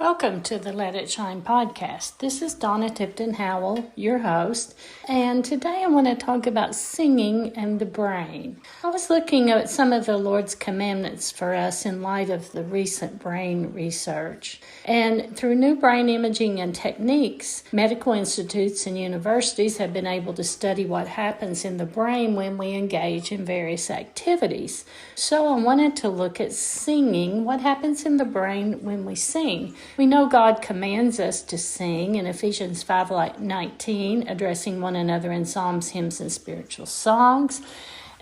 Welcome to the Let It Shine podcast. This is Donna Tipton Howell, your host, and today I want to talk about singing and the brain. I was looking at some of the Lord's commandments for us in light of the recent brain research. And through new brain imaging and techniques, medical institutes and universities have been able to study what happens in the brain when we engage in various activities. So I wanted to look at singing, what happens in the brain when we sing. We know God commands us to sing in Ephesians 5:19, addressing one another in psalms, hymns, and spiritual songs.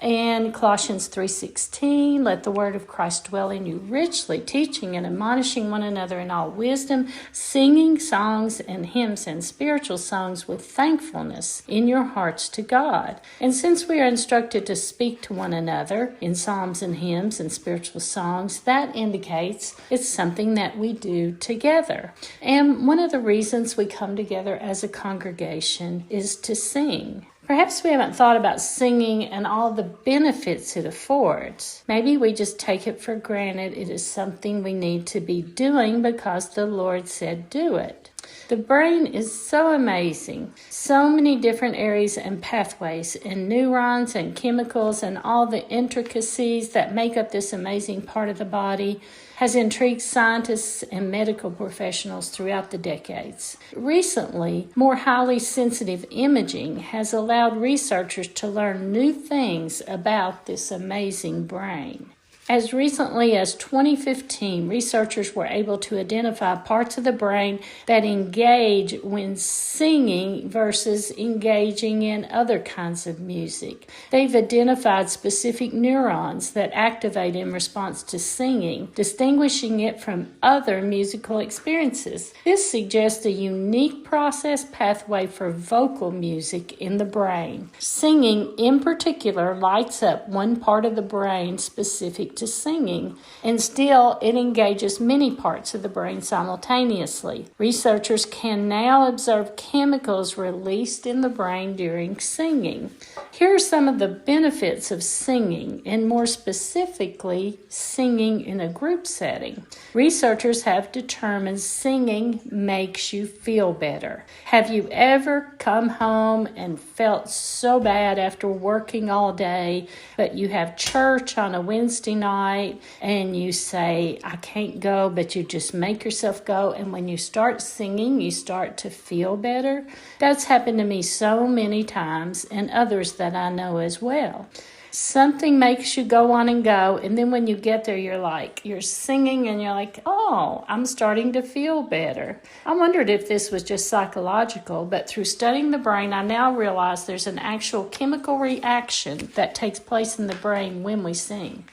And Colossians 3:16, let the word of Christ dwell in you richly, teaching and admonishing one another in all wisdom, singing songs and hymns and spiritual songs with thankfulness in your hearts to God. And since we are instructed to speak to one another in psalms and hymns and spiritual songs, that indicates it's something that we do together. And one of the reasons we come together as a congregation is to sing. Perhaps we haven't thought about singing and all the benefits it affords. Maybe we just take it for granted it is something we need to be doing because the Lord said do it. The brain is so amazing. So many different areas and pathways and neurons and chemicals and all the intricacies that make up this amazing part of the body has intrigued scientists and medical professionals throughout the decades. Recently, more highly sensitive imaging has allowed researchers to learn new things about this amazing brain. As recently as 2015, researchers were able to identify parts of the brain that engage when singing versus engaging in other kinds of music. They've identified specific neurons that activate in response to singing, distinguishing it from other musical experiences. This suggests a unique process pathway for vocal music in the brain. Singing, in particular, lights up one part of the brain specific to singing, and still it engages many parts of the brain simultaneously. Researchers can now observe chemicals released in the brain during singing. Here are some of the benefits of singing, and more specifically, singing in a group setting. Researchers have determined singing makes you feel better. Have you ever come home and felt so bad after working all day, but you have church on a Wednesday night and you say, I can't go, but you just make yourself go, and when you start singing, you start to feel better? That's happened to me so many times, and others that I know as well. Something makes you go on and go, and then when you get there, you're singing and you're like, oh, I'm starting to feel better. I wondered if this was just psychological, but through studying the brain, I now realize there's an actual chemical reaction that takes place in the brain when we sing.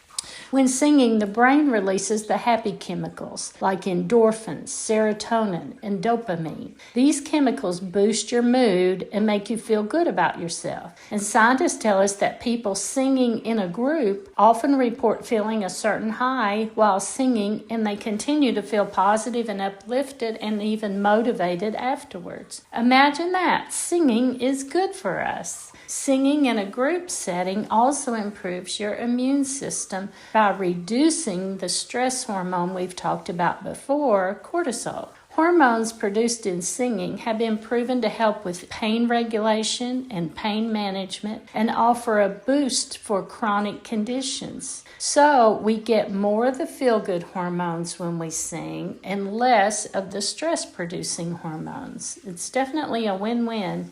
When singing, the brain releases the happy chemicals like endorphins, serotonin, and dopamine. These chemicals boost your mood and make you feel good about yourself. And scientists tell us that people singing in a group often report feeling a certain high while singing, and they continue to feel positive and uplifted and even motivated afterwards. Imagine that. Singing is good for us. Singing in a group setting also improves your immune system by reducing the stress hormone we've talked about before, cortisol. Hormones produced in singing have been proven to help with pain regulation and pain management and offer a boost for chronic conditions. So we get more of the feel-good hormones when we sing and less of the stress-producing hormones. It's definitely a win-win.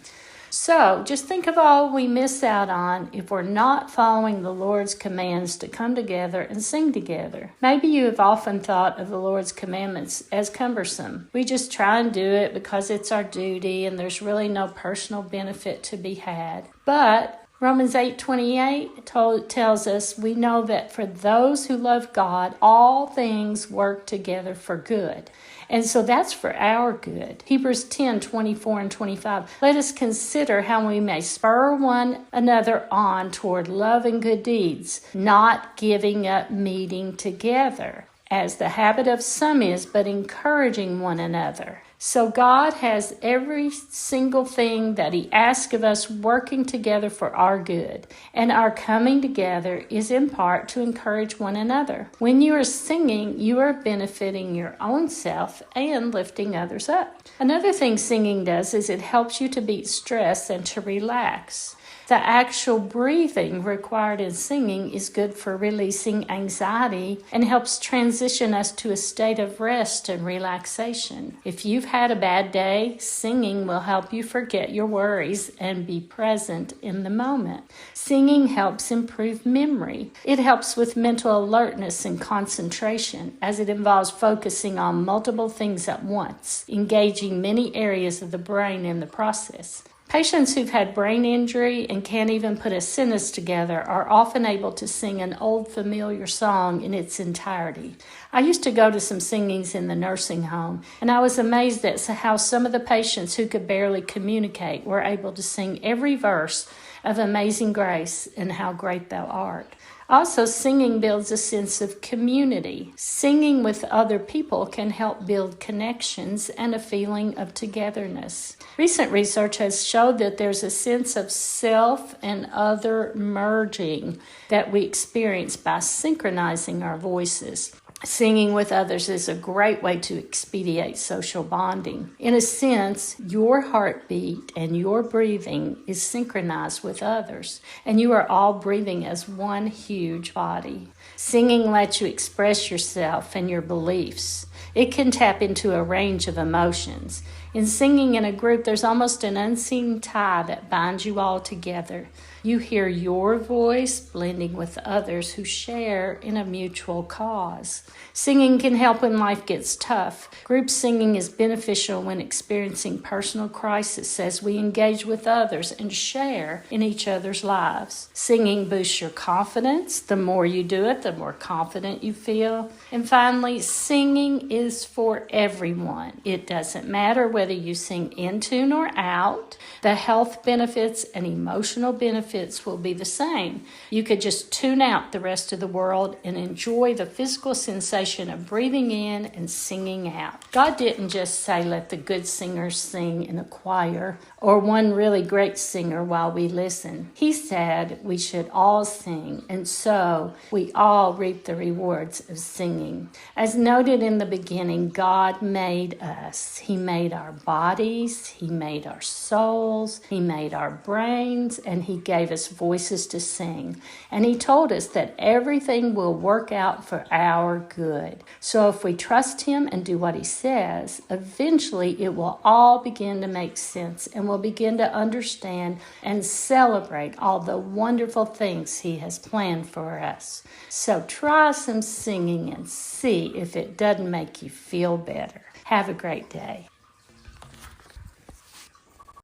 So just think of all we miss out on if we're not following the Lord's commands to come together and sing together. Maybe you have often thought of the Lord's commandments as cumbersome. We just try and do it because it's our duty and there's really no personal benefit to be had. But Romans 8:28 tells us we know that for those who love God, all things work together for good. And so that's for our good. Hebrews 10:24 and 25. Let us consider how we may spur one another on toward love and good deeds, not giving up meeting together, as the habit of some is, but encouraging one another. So God has every single thing that He asks of us working together for our good. And our coming together is in part to encourage one another. When you are singing, you are benefiting your own self and lifting others up. Another thing singing does is it helps you to beat stress and to relax. The actual breathing required in singing is good for releasing anxiety and helps transition us to a state of rest and relaxation. If you've had a bad day, singing will help you forget your worries and be present in the moment. Singing helps improve memory. It helps with mental alertness and concentration as it involves focusing on multiple things at once, engaging many areas of the brain in the process. Patients who've had brain injury and can't even put a sentence together are often able to sing an old familiar song in its entirety. I used to go to some singings in the nursing home, and I was amazed at how some of the patients who could barely communicate were able to sing every verse of Amazing Grace and How Great Thou Art. Also, singing builds a sense of community. Singing with other people can help build connections and a feeling of togetherness. Recent research has showed that there's a sense of self and other merging that we experience by synchronizing our voices. Singing with others is a great way to expedite social bonding. In a sense, your heartbeat and your breathing is synchronized with others, and you are all breathing as one huge body. Singing lets you express yourself and your beliefs. It can tap into a range of emotions. In singing in a group, there's almost an unseen tie that binds you all together. You hear your voice blending with others who share in a mutual cause. Singing can help when life gets tough. Group singing is beneficial when experiencing personal crisis as we engage with others and share in each other's lives. Singing boosts your confidence. The more you do it, the more confident you feel. And finally, singing is for everyone. It doesn't matter whether you sing in tune or out. The health benefits and emotional benefits will be the same. You could just tune out the rest of the world and enjoy the physical sensation of breathing in and singing out. God didn't just say, let the good singers sing in a choir or one really great singer while we listen. He said we should all sing, and so we all reap the rewards of singing. As noted in the beginning, God made us. He made our bodies, He made our souls, He made our brains, and He gave us voices to sing. And He told us that everything will work out for our good. So if we trust Him and do what He says, eventually it will all begin to make sense, and we'll begin to understand and celebrate all the wonderful things He has planned for us. So try some singing and see if it doesn't make you feel better. Have a great day.